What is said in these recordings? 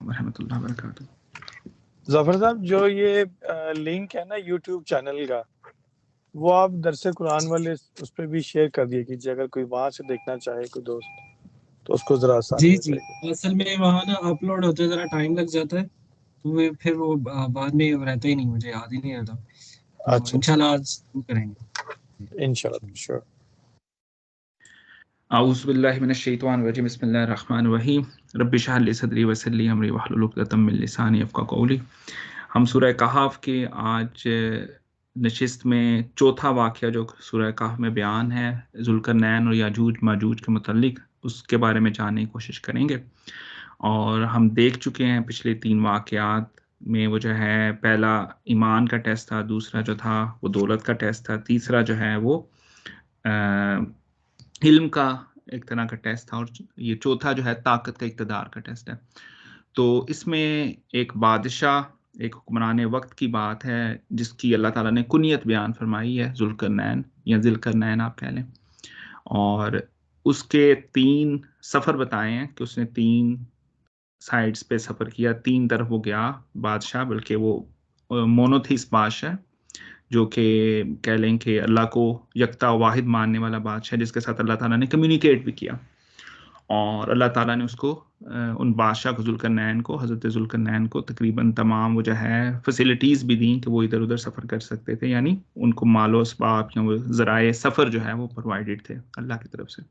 ورحمۃ اللہ وبرکاتہ۔ ظفر صاحب جو یہ لنک ہے نا یوٹیوب چینل کا، وہ آپ درس قرآن والے اس پہ بھی شیئر کر دیے کیجیے، اگر کوئی وہاں سے دیکھنا چاہے کوئی دوست تو اس کو ذرا آسانی جی ہو جی، جائے گی۔ اصل میں وہاں نا اپلوڈ ہوتے ذرا ٹائم لگ جاتا ہے، تو پھر وہ بعد میں رہتا ہی نہیں، مجھے یاد ہی نہیں رہتا، تو اچھا انشاءاللہ آج کریں گے۔ انشاءاللہ شور۔ اعوذ باللہ من الشیطان الرجیم، بسم اللہ الرحمن الرحیم، رب اشرح لی صدری ویسر لی امری واحلل عقدۃ من لسانی یفقہوا قولی۔ ہم سورہ کہف کے آج نشست میں چوتھا واقعہ جو سورہ کہف میں بیان ہے ذوالقرنین اور یاجوج ماجوج کے متعلق، اس کے بارے میں جاننے کی کوشش کریں گے۔ اور ہم دیکھ چکے ہیں پچھلے 3 واقعات میں، وہ جو ہے پہلا ایمان کا ٹیسٹ تھا، دوسرا جو تھا وہ دولت کا ٹیسٹ تھا، تیسرا جو ہے وہ علم کا ایک طرح کا ٹیسٹ تھا، اور یہ چوتھا جو ہے طاقت کا اقتدار کا ٹیسٹ ہے۔ تو اس میں ایک بادشاہ، ایک حکمران وقت کی بات ہے جس کی اللہ تعالیٰ نے کنیت بیان فرمائی ہے، ذوالقرنین یا ذوالقرنین آپ کہہ لیں، اور اس کے 3 سفر بتائے ہیں کہ اس نے 3 سائڈز پہ سفر کیا، 3 طرف وہ گیا بادشاہ، بلکہ وہ مونوتھیس بادشاہ جو کہ کہہ لیں کہ اللہ کو یکتا واحد ماننے والا بادشاہ، جس کے ساتھ اللہ تعالیٰ نے کمیونیکیٹ بھی کیا، اور اللہ تعالیٰ نے اس کو ان بادشاہ کو ذوالقرنین کو، حضرت ذوالقرنین کو تقریباً تمام وہ جو ہے فیسلٹیز بھی دیں کہ وہ ادھر ادھر سفر کر سکتے تھے، یعنی ان کو مال و اسباب یا وہ ذرائع سفر جو ہے وہ پرووائڈڈ تھے اللہ کی طرف سے۔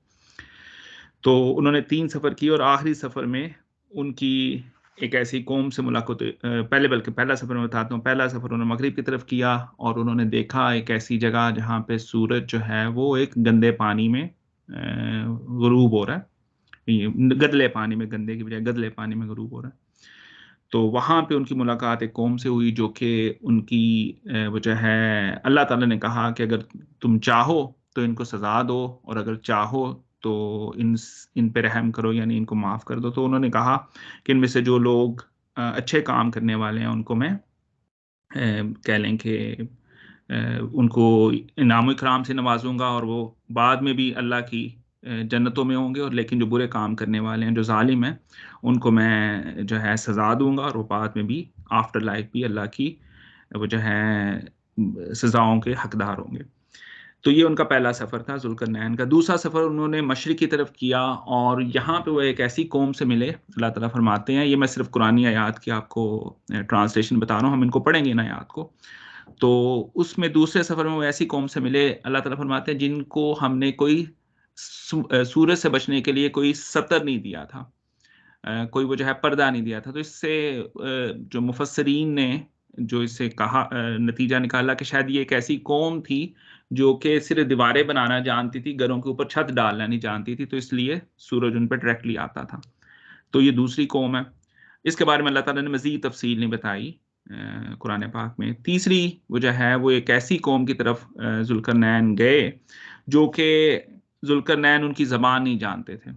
تو انہوں نے 3 سفر کیے، اور آخری سفر میں ان کی ایک ایسی قوم سے ملاقات، بلکہ پہلا سفر میں بتاتا ہوں، پہلا سفر انہوں نے مغرب کی طرف کیا، اور انہوں نے دیکھا ایک ایسی جگہ جہاں پہ سورج جو ہے وہ ایک گندے پانی میں غروب ہو رہا ہے، گدلے پانی میں، گندے کی بجائے گدلے پانی میں غروب ہو رہا ہے۔ تو وہاں پہ ان کی ملاقات ایک قوم سے ہوئی جو کہ ان کی وجہ ہے، اللہ تعالیٰ نے کہا کہ اگر تم چاہو تو ان کو سزا دو، اور اگر چاہو تو ان پہ رحم کرو، یعنی ان کو معاف کر دو۔ تو انہوں نے کہا کہ ان میں سے جو لوگ اچھے کام کرنے والے ہیں ان کو میں کہہ لیں کہ ان کو انعام و اکرام سے نوازوں گا، اور وہ بعد میں بھی اللہ کی جنتوں میں ہوں گے، اور لیکن جو برے کام کرنے والے ہیں، جو ظالم ہیں، ان کو میں جو ہے سزا دوں گا، اور وہ بعد میں بھی آفٹر لائف بھی اللہ کی وہ جو ہے سزاؤں کے حقدار ہوں گے۔ تو یہ ان کا پہلا سفر تھا ذوالقرنین کا۔ دوسرا سفر انہوں نے مشرق کی طرف کیا، اور یہاں پہ وہ ایک ایسی قوم سے ملے، اللہ تعالیٰ فرماتے ہیں، یہ میں صرف قرآنی آیات کی آپ کو ٹرانسلیشن بتا رہا ہوں، ہم ان کو پڑھیں گے ان آیات کو۔ تو اس میں دوسرے سفر میں وہ ایسی قوم سے ملے، اللہ تعالیٰ فرماتے ہیں، جن کو ہم نے کوئی سورج سے بچنے کے لیے کوئی ستر نہیں دیا تھا، کوئی وہ جو ہے پردہ نہیں دیا تھا۔ تو اس سے جو مفسرین نے جو اس سے کہا نتیجہ نکالا کہ شاید یہ ایک ایسی قوم تھی جو کہ صرف دیواریں بنانا جانتی تھی، گھروں کے اوپر چھت ڈالنا نہیں جانتی تھی، تو اس لیے سورج ان پہ ڈائریکٹلی آتا تھا۔ تو یہ دوسری قوم ہے، اس کے بارے میں اللہ تعالیٰ نے مزید تفصیل نہیں بتائی قرآن پاک میں۔ تیسری وجہ ہے وہ ایک ایسی قوم کی طرف ذوالقرنین گئے جو کہ ذوالقرنین ان کی زبان نہیں جانتے تھے،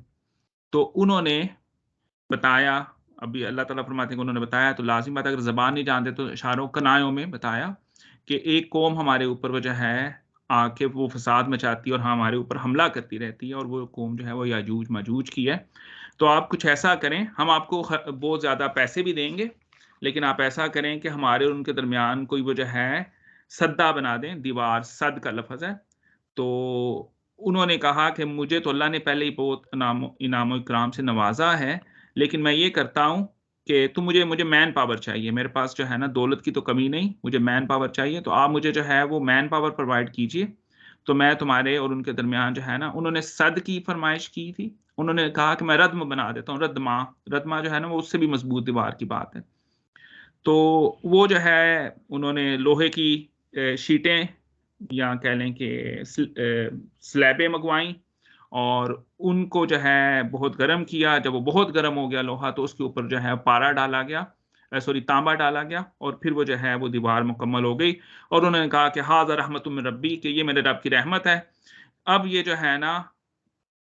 تو انہوں نے بتایا، ابھی اللہ تعالیٰ فرماتے ہیں کہ انہوں نے بتایا، تو لازم بات اگر زبان نہیں جانتے تو اشاروں کنایوں میں بتایا کہ ایک قوم ہمارے اوپر وجہ ہے آ کے وہ فساد مچاتی ہے اور ہمارے اوپر حملہ کرتی رہتی ہے، اور وہ قوم جو ہے وہ یاجوج ماجوج کی ہے۔ تو آپ کچھ ایسا کریں، ہم آپ کو بہت زیادہ پیسے بھی دیں گے، لیکن آپ ایسا کریں کہ ہمارے اور ان کے درمیان کوئی وجہ ہے سدہ بنا دیں، دیوار، صد کا لفظ ہے۔ تو انہوں نے کہا کہ مجھے تو اللہ نے پہلے ہی بہت انعام و اکرام سے نوازا ہے، لیکن میں یہ کرتا ہوں کہ مجھے مین پاور چاہیے، میرے پاس جو ہے نا دولت کی تو کمی نہیں، مجھے مین پاور چاہیے، تو آپ مجھے جو ہے وہ مین پاور پرووائڈ کیجئے، تو میں تمہارے اور ان کے درمیان جو ہے نا، انہوں نے صد کی فرمائش کی تھی، انہوں نے کہا کہ میں ردم بنا دیتا ہوں، ردما جو ہے نا وہ اس سے بھی مضبوط دیوار کی بات ہے۔ تو وہ جو ہے انہوں نے لوہے کی شیٹیں یا کہہ لیں کہ سلیبیں منگوائیں، اور ان کو جو ہے بہت گرم کیا۔ جب وہ بہت گرم ہو گیا لوہا، تو اس کے اوپر جو ہے پارا ڈالا گیا، تانبا ڈالا گیا، اور پھر وہ جو ہے وہ دیوار مکمل ہو گئی، اور انہوں نے کہا کہ ھذا رحمت من ربی، کہ یہ میرے رب کی رحمت ہے۔ اب یہ جو ہے نا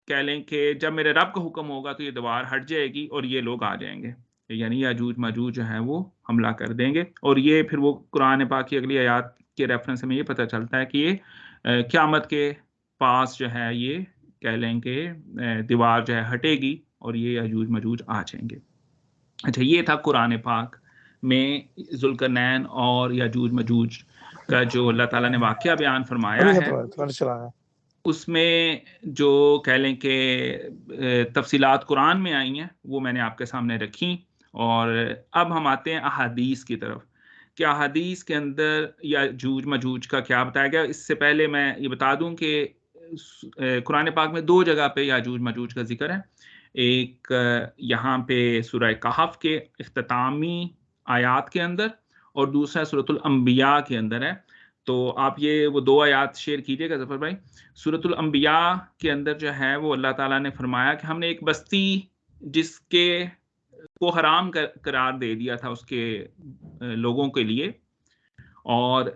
کہہ لیں کہ جب میرے رب کا حکم ہوگا تو یہ دیوار ہٹ جائے گی اور یہ لوگ آ جائیں گے، یعنی یاجوج ماجوج جو ہے وہ حملہ کر دیں گے۔ اور یہ پھر وہ قرآن پاک کی اگلی آیات کے ریفرنس میں یہ پتہ چلتا ہے کہ یہ قیامت کے پاس جو ہے یہ کہہ لیں کہ دیوار جو ہے ہٹے گی اور یہ یاجوج ماجوج آ جائیں گے۔ اچھا، یہ تھا قرآن پاک میں ذوالقرنین اور یاجوج مجوج کا جو اللہ تعالیٰ نے واقعہ بیان فرمایا ہے، اس میں جو کہہ لیں کہ تفصیلات قرآن میں آئی ہیں وہ میں نے آپ کے سامنے رکھی. اور اب ہم آتے ہیں احادیث کی طرف کہ احادیث کے اندر یاجوج مجوج کا کیا بتایا گیا. اس سے پہلے میں یہ بتا دوں کہ قرآن پاک میں 2 جگہ پہ یاجوج مجوج کا ذکر ہے. ایک یہاں پہ سورہ کہف کے اختتامی آیات کے اندر، اور دوسرا سورۃ الانبیاء کے اندر ہے. تو آپ یہ وہ 2 آیات شیئر کیجئے گا ظفر بھائی. سورۃ الانبیاء کے اندر جو ہے وہ اللہ تعالیٰ نے فرمایا کہ ہم نے ایک بستی جس کے کو حرام قرار دے دیا تھا اس کے لوگوں کے لیے، اور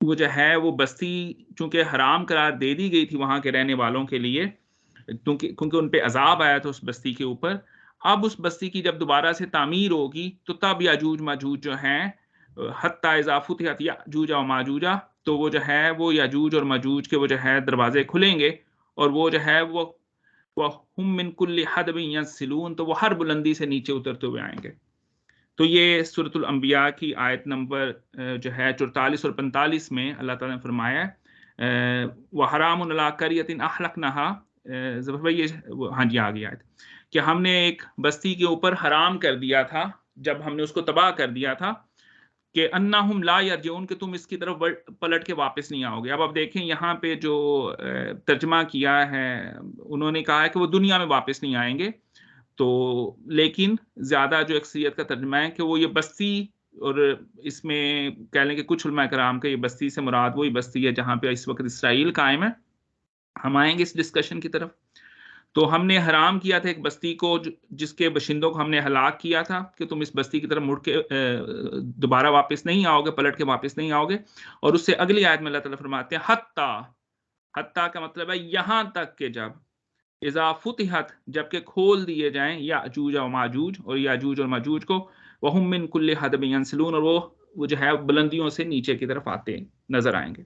وہ جو ہے وہ بستی چونکہ حرام قرار دے دی گئی تھی وہاں کے رہنے والوں کے لیے، کیونکہ ان پہ عذاب آیا تھا اس بستی کے اوپر. اب اس بستی کی جب دوبارہ سے تعمیر ہوگی تو تب یاجوج ماجوج جو ہیں حتی اذا فتحت یاجوج و ماجوج، تو وہ جو ہے وہ یاجوج اور ماجوج کے وہ جو ہے دروازے کھلیں گے، اور وہ جو ہے وہ ہم من کل حدب ینسلون، تو وہ ہر بلندی سے نیچے اترتے ہوئے آئیں گے. تو یہ سورۃ الانبیاء کی آیت نمبر جو ہے 44 اور 45 میں اللہ تعالیٰ نے فرمایا وَحَرَامٌ عَلَىٰ قَرْيَةٍ أَهْلَكْنَاهَا. ظفر بھائی ہاں جی آ گئی آیت کہ ہم نے ایک بستی کے اوپر حرام کر دیا تھا جب ہم نے اس کو تباہ کر دیا تھا کہ انہم لا یرجعون، کہ تم اس کی طرف پلٹ کے واپس نہیں آؤ گے. اب آپ دیکھیں یہاں پہ جو ترجمہ کیا ہے انہوں نے کہا ہے کہ وہ دنیا میں واپس نہیں آئیں گے، تو لیکن زیادہ جو اکثریت کا ترجمہ ہے کہ وہ یہ بستی، اور اس میں کہہ لیں کہ کچھ علماء کرام کا یہ بستی سے مراد وہی بستی ہے جہاں پہ اس وقت اسرائیل قائم ہے. ہم آئیں گے اس ڈسکشن کی طرف. تو ہم نے حرام کیا تھا ایک بستی کو جس کے باشندوں کو ہم نے ہلاک کیا تھا کہ تم اس بستی کی طرف مڑ کے دوبارہ واپس نہیں آؤ گے، پلٹ کے واپس نہیں آؤ گے. اور اس سے اگلی آیت میں اللہ تعالیٰ فرماتے ہیں حتیٰ کا مطلب ہے یہاں تک کہ جب اذا فتحت، جبکہ کھول دیے جائیں یاجوج و ماجوج، اور یاجوج اور ماجوج کو وہم من کل حدب ینسلون، اور وہ جو ہے بلندیوں سے نیچے کی طرف آتے نظر آئیں گے.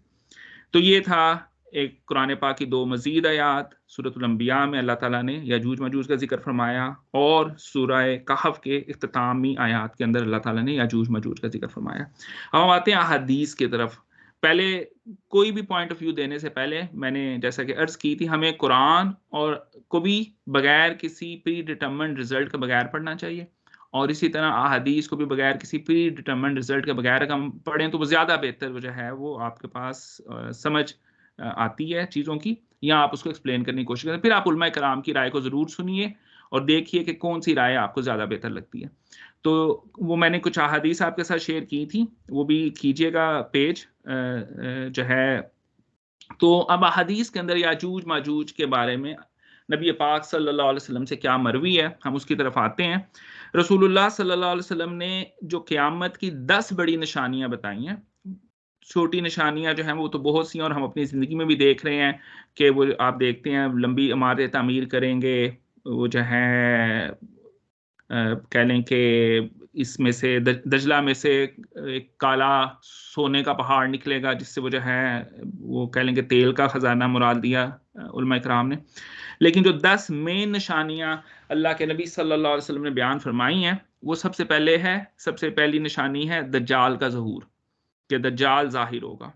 تو یہ تھا ایک قرآن پاک کی 2 مزید آیات. سورۃ الانبیاء میں اللہ تعالیٰ نے یاجوج ماجوج کا ذکر فرمایا، اور سورہ کہف کے اختتامی آیات کے اندر اللہ تعالیٰ نے یاجوج ماجوج کا ذکر فرمایا. اب ہم آتے ہیں احادیث کی طرف. پہلے کوئی بھی پوائنٹ آف ویو دینے سے پہلے میں نے جیسا کہ عرض کی تھی، ہمیں قرآن اور کو بھی بغیر کسی پری ڈٹرمنڈ رزلٹ کے بغیر پڑھنا چاہیے، اور اسی طرح احادیث کو بھی بغیر کسی پری ڈٹرمنڈ رزلٹ کے بغیر اگر ہم پڑھیں تو وہ زیادہ بہتر جو ہے وہ آپ کے پاس سمجھ آتی ہے چیزوں کی، یا آپ اس کو ایکسپلین کرنے کی کوشش کریں. پھر آپ علماء کرام کی رائے کو ضرور سنیے اور دیکھیے کہ کون سی رائے آپ کو زیادہ بہتر لگتی ہے. تو وہ میں نے کچھ احادیث آپ کے ساتھ شیئر کی تھی، وہ بھی کیجیے گا پیج جو ہے. تو اب احادیث کے اندر یاجوج ماجوج کے بارے میں نبی پاک صلی اللہ علیہ وسلم سے کیا مروی ہے، ہم اس کی طرف آتے ہیں. رسول اللہ صلی اللہ علیہ وسلم نے جو قیامت کی 10 بڑی نشانیاں بتائی ہیں، چھوٹی نشانیاں جو ہیں وہ تو بہت سی ہیں، اور ہم اپنی زندگی میں بھی دیکھ رہے ہیں کہ وہ آپ دیکھتے ہیں لمبی عمارتیں تعمیر کریں گے، وہ جو ہے کہہ لیں کہ اس میں سے دجلہ میں سے ایک کالا سونے کا پہاڑ نکلے گا جس سے وہ جو ہے وہ کہہ لیں کہ تیل کا خزانہ مراد دیا علماء کرام نے. لیکن جو 10 مین نشانیاں اللہ کے نبی صلی اللہ علیہ وسلم نے بیان فرمائی ہیں، وہ سب سے پہلی نشانی ہے دجال کا ظہور، کہ دجال ظاہر ہوگا.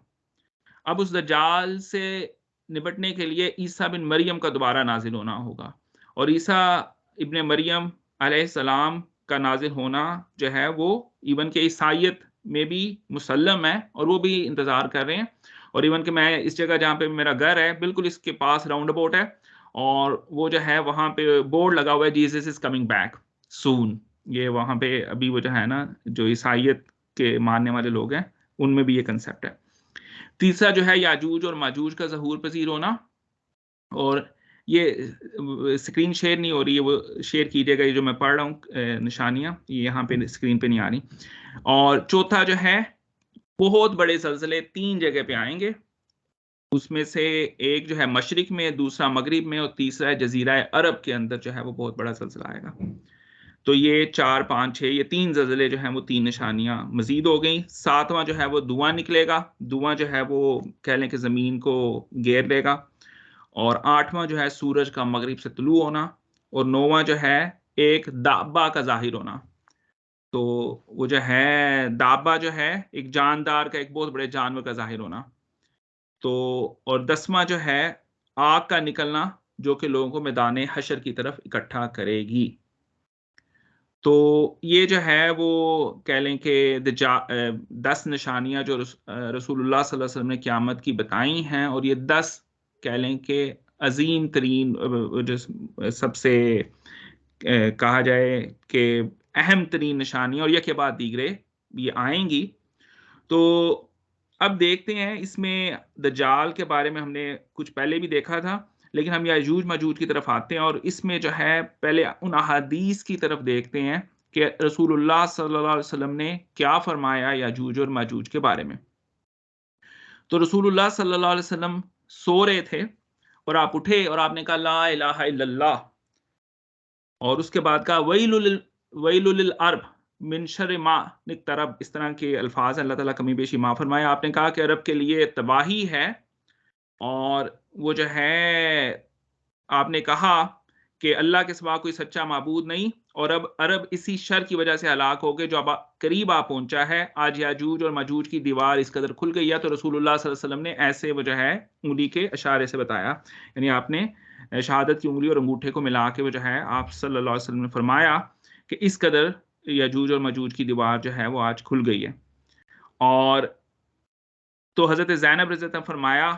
اب اس دجال سے نپٹنے کے لیے عیسیٰ بن مریم کا دوبارہ نازل ہونا ہوگا، اور عیسیٰ ابن مریم علیہ السلام کا نازل ہونا جو ہے وہ ایون کہ عیسائیت میں بھی مسلم ہے، اور وہ بھی انتظار کر رہے ہیں. اور ایون کہ میں اس جگہ جہاں پہ میرا گھر ہے بالکل اس کے پاس راؤنڈ اباؤٹ ہے، اور وہ جو ہے وہاں پہ بورڈ لگا ہوا ہے جیزس از کمنگ بیک سون. یہ وہاں پہ ابھی وہ جو ہے نا جو عیسائیت کے ماننے والے لوگ ہیں ان میں بھی یہ کنسیپٹ ہے. تیسرا جو ہے یاجوج اور ماجوج کا ظہور پذیر ہونا، اور یہ اسکرین شیئر نہیں ہو رہی ہے، وہ شیئر کیجیے گا. یہ جو میں پڑھ رہا ہوں نشانیاں یہ یہاں پہ اسکرین پہ نہیں آ رہی. اور چوتھا جو ہے بہت بڑے زلزلے 3 جگہ پہ آئیں گے، اس میں سے ایک جو ہے مشرق میں، دوسرا مغرب میں، اور تیسرا ہے جزیرہ عرب کے اندر جو ہے وہ بہت بڑا زلزلہ آئے گا. تو یہ 4 5 6 یہ 3 زلزلے جو ہیں وہ 3 نشانیاں مزید ہو گئیں. 7واں جو ہے وہ دھواں نکلے گا، دھواں جو ہے وہ کہہ لیں کہ زمین کو گھیر لے گا. اور 8واں جو ہے سورج کا مغرب سے طلوع ہونا. اور 9واں جو ہے ایک دابا کا ظاہر ہونا. تو وہ جو ہے دابا جو ہے ایک جاندار کا، ایک بہت بڑے جانور کا ظاہر ہونا. تو اور 10واں جو ہے آگ کا نکلنا جو کہ لوگوں کو میدان حشر کی طرف اکٹھا کرے گی. تو یہ جو ہے وہ کہہ لیں کہ 10 نشانیاں جو رسول اللہ صلی اللہ علیہ وسلم نے قیامت کی بتائی ہیں، اور یہ 10 کہہ لیں کہ عظیم ترین جو سب سے کہا جائے کہ اہم ترین نشانیاں، اور یہ کے بعد دیگرے یہ آئیں گی. تو اب دیکھتے ہیں اس میں دجال کے بارے میں ہم نے کچھ پہلے بھی دیکھا تھا، لیکن ہم یاجوج ماجوج کی طرف آتے ہیں، اور اس میں جو ہے پہلے ان احادیث کی طرف دیکھتے ہیں کہ رسول اللہ صلی اللہ علیہ وسلم نے کیا فرمایا یاجوج اور ماجوج کے بارے میں. تو رسول اللہ صلی اللہ علیہ وسلم سو رہے تھے اور آپ اٹھے اور آپ نے کہا لا الہ الا اللہ، اور اس کے بعد کہا ویل للعرب من شر ما اقترب. اس طرح کے الفاظ اللہ تعالیٰ کمی بیشی معاف فرمائے. آپ نے کہا کہ عرب کے لیے تباہی ہے، اور وہ جو ہے آپ نے کہا کہ اللہ کے سوا کوئی سچا معبود نہیں، اور اب عرب اسی شر کی وجہ سے ہلاک ہو گئے جو اب قریب آ پہنچا ہے. آج یاجوج اور ماجوج کی دیوار اس قدر کھل گئی ہے. تو رسول اللہ صلی اللہ علیہ وسلم نے ایسے وہ جو ہے انگلی کے اشارے سے بتایا، یعنی آپ نے شہادت کی انگلی اور انگوٹھے کو ملا کے وہ جو ہے آپ صلی اللہ علیہ وسلم نے فرمایا کہ اس قدر یاجوج اور ماجوج کی دیوار جو ہے وہ آج کھل گئی ہے. اور تو حضرت زینب رضی اللہ عنہا فرمایا،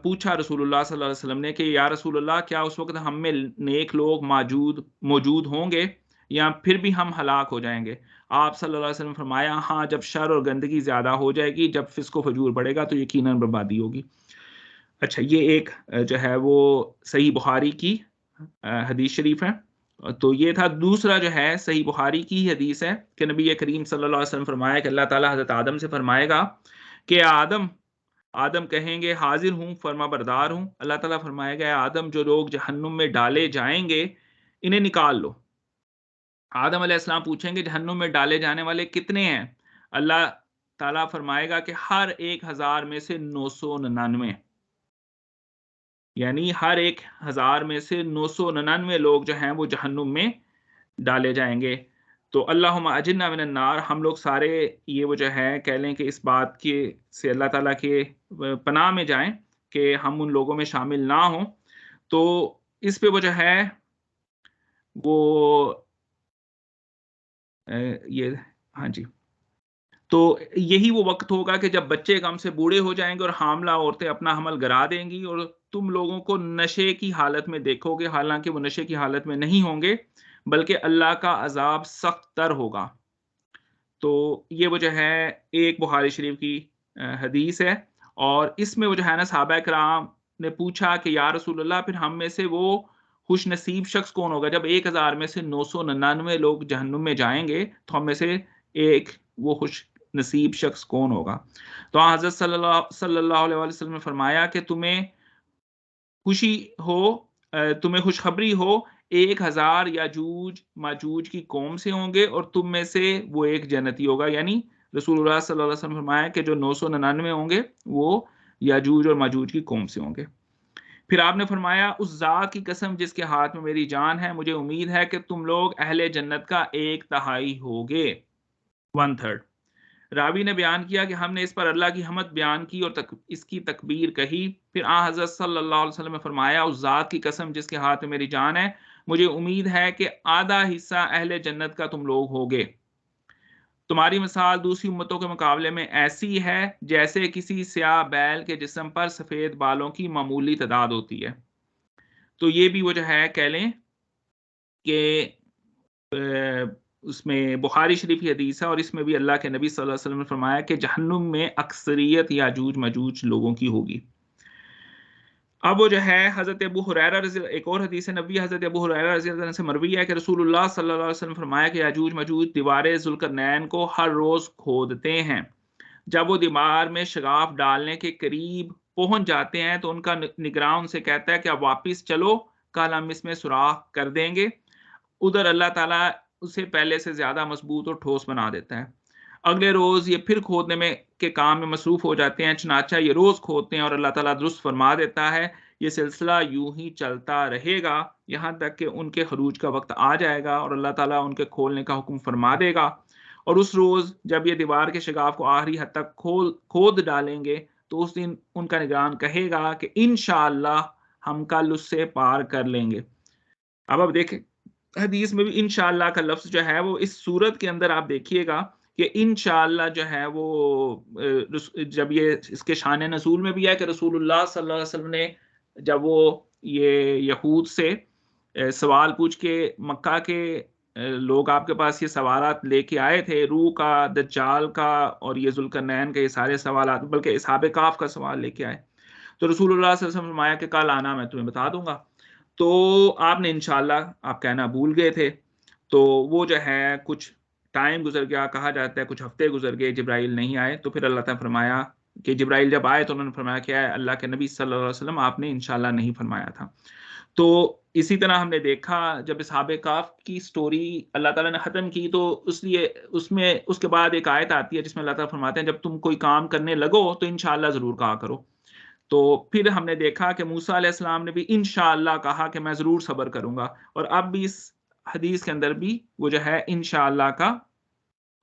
پوچھا رسول اللہ صلی اللہ علیہ وسلم نے کہ یا رسول اللہ کیا اس وقت ہم میں نیک لوگ موجود ہوں گے یا پھر بھی ہم ہلاک ہو جائیں گے؟ آپ صلی اللہ علیہ وسلم فرمایا ہاں، جب شر اور گندگی زیادہ ہو جائے گی، جب فسق و فجور بڑھے گا تو یقیناً بربادی ہوگی. اچھا، یہ ایک جو ہے وہ صحیح بخاری کی حدیث شریف ہے. تو یہ تھا. دوسرا جو ہے صحیح بخاری کی حدیث ہے کہ نبی کریم صلی اللہ علیہ وسلم فرمایا کہ اللہ تعالیٰ حضرت آدم سے فرمائے گا کہ آدم کہیں گے حاضر ہوں، فرما بردار ہوں. اللہ تعالیٰ فرمائے گا آدم جو لوگ جہنم میں ڈالے جائیں گے انہیں نکال لو. آدم علیہ السلام پوچھیں گے جہنم میں ڈالے جانے والے کتنے ہیں؟ اللہ تعالیٰ فرمائے گا کہ ہر 1000 میں سے 999، یعنی ہر 1000 میں سے 999 لوگ جو ہیں وہ جہنم میں ڈالے جائیں گے. تو اللہم اجرنا من النار، ہم لوگ سارے یہ وہ جو ہے کہہ لیں کہ اس بات کے سے اللہ تعالیٰ کے پناہ میں جائیں کہ ہم ان لوگوں میں شامل نہ ہوں. تو اس پہ وہ جو ہے وہ یہ ہاں جی، تو یہی وہ وقت ہوگا کہ جب بچے کم سے بوڑھے ہو جائیں گے اور حاملہ عورتیں اپنا حمل گرا دیں گی، اور تم لوگوں کو نشے کی حالت میں دیکھو گے، حالانکہ وہ نشے کی حالت میں نہیں ہوں گے بلکہ اللہ کا عذاب سخت تر ہوگا. تو یہ وہ جو ہے ایک بخاری شریف کی حدیث ہے. اور اس میں وہ جو ہے نا صحابہ کرام نے پوچھا کہ یا رسول اللہ پھر ہم میں سے وہ خوش نصیب شخص کون ہوگا؟ جب 1000 میں سے 999 لوگ جہنم میں جائیں گے تو ہم میں سے ایک وہ خوش نصیب شخص کون ہوگا؟ تو حضرت صلی اللہ علیہ وسلم نے فرمایا کہ تمہیں خوشخبری ہو 1000 یاجوج ماجوج کی قوم سے ہوں گے اور تم میں سے وہ ایک جنتی ہوگا. یعنی رسول اللہ صلی اللہ علیہ وسلم نے فرمایا کہ جو 999 ہوں گے وہ یاجوج اور ماجوج کی قوم سے ہوں گے. پھر آپ نے فرمایا اس ذات کی قسم جس کے ہاتھ میں میری جان ہے، مجھے امید ہے کہ تم لوگ اہل جنت کا 1/3 ہوگے، 1/3. راوی نے بیان کیا کہ ہم نے اس پر اللہ کی حمد بیان کی اور اس کی تکبیر کہی. پھر حضرت صلی اللہ علیہ وسلم نے فرمایا اس ذات کی قسم جس کے ہاتھ میں میری جان ہے، مجھے امید ہے کہ آدھا حصہ اہل جنت کا تم لوگ ہوگے. تمہاری مثال دوسری امتوں کے مقابلے میں ایسی ہے جیسے کسی سیاہ بیل کے جسم پر سفید بالوں کی معمولی تعداد ہوتی ہے. تو یہ بھی وہ جو ہے کہہ لیں کہ اس میں بخاری شریف کی حدیث ہے، اور اس میں بھی اللہ کے نبی صلی اللہ علیہ وسلم نے فرمایا کہ جہنم میں اکثریت یاجوج ماجوج لوگوں کی ہوگی. اب وہ جو ہے حضرت ابو ہریرہ ایک اور حدیث نبوی حضرت ابو ہریرہ رضی اللہ عنہ سے مروی ہے کہ رسول اللہ صلی اللہ علیہ وسلم فرمایا کہ یاجوج ماجوج دیوار ذوالقرنین کو ہر روز کھودتے ہیں. جب وہ دیوار میں شگاف ڈالنے کے قریب پہنچ جاتے ہیں تو ان کا نگراں ان سے کہتا ہے کہ اب واپس چلو، کل ہم اس میں سوراخ کر دیں گے. ادھر اللہ تعالیٰ اسے پہلے سے زیادہ مضبوط اور ٹھوس بنا دیتا ہے. اگلے روز یہ پھر کھودنے کے کام میں مصروف ہو جاتے ہیں. چنانچہ یہ روز کھودتے ہیں اور اللہ تعالیٰ درست فرما دیتا ہے یہ سلسلہ یوں ہی چلتا رہے گا یہاں تک کہ ان کے خروج کا وقت آ جائے گا اور اللہ تعالیٰ ان کے کھولنے کا حکم فرما دے گا. اور اس روز جب یہ دیوار کے شگاف کو آخری حد تک کھود ڈالیں گے تو اس دن ان کا نگران کہے گا کہ انشاءاللہ ہم کل اس سے پار کر لیں گے. اب دیکھیں حدیث میں بھی انشاءاللہ کا لفظ جو ہے وہ اس صورت کے اندر آپ دیکھیے گا کہ انشاءاللہ جو ہے وہ جب یہ اس کے شان نزول میں بھی ہے کہ رسول اللہ صلی اللہ علیہ وسلم نے جب وہ یہ یہود سے سوال پوچھ کے مکہ کے لوگ آپ کے پاس یہ سوالات لے کے آئے تھے، روح کا، دجال کا اور یہ ذوالقرنین کے یہ سارے سوالات، بلکہ اصحاب کہف کا سوال لے کے آئے، تو رسول اللہ صلی اللہ علیہ وسلم نے فرمایا کہ کل آنا میں تمہیں بتا دوں گا. تو آپ نے انشاءاللہ آپ کہنا بھول گئے تھے. تو وہ جو ہے کچھ ٹائم گزر گیا، کہا جاتا ہے کچھ ہفتے گزر گئے، جبرائیل نہیں آئے. تو پھر اللہ تعالیٰ نے فرمایا کہ جبرائیل جب آئے تو انہوں نے فرمایا کہ اللہ کے نبی صلی اللہ علیہ وسلم آپ نے انشاءاللہ نہیں فرمایا تھا. تو اسی طرح ہم نے دیکھا جب اصحاب کہف کی سٹوری اللہ تعالیٰ نے ختم کی تو اس لیے اس کے بعد ایک آیت آتی ہے جس میں اللہ تعالیٰ فرماتے ہیں جب تم کوئی کام کرنے لگو تو انشاءاللہ ضرور کہا کرو. تو پھر ہم نے دیکھا کہ موسیٰ علیہ السلام نے بھی انشاءاللہ کہا کہ میں ضرور صبر کروں گا، اور اب بھی اس حدیث کے اندر بھی وہ جو ہے انشاءاللہ کا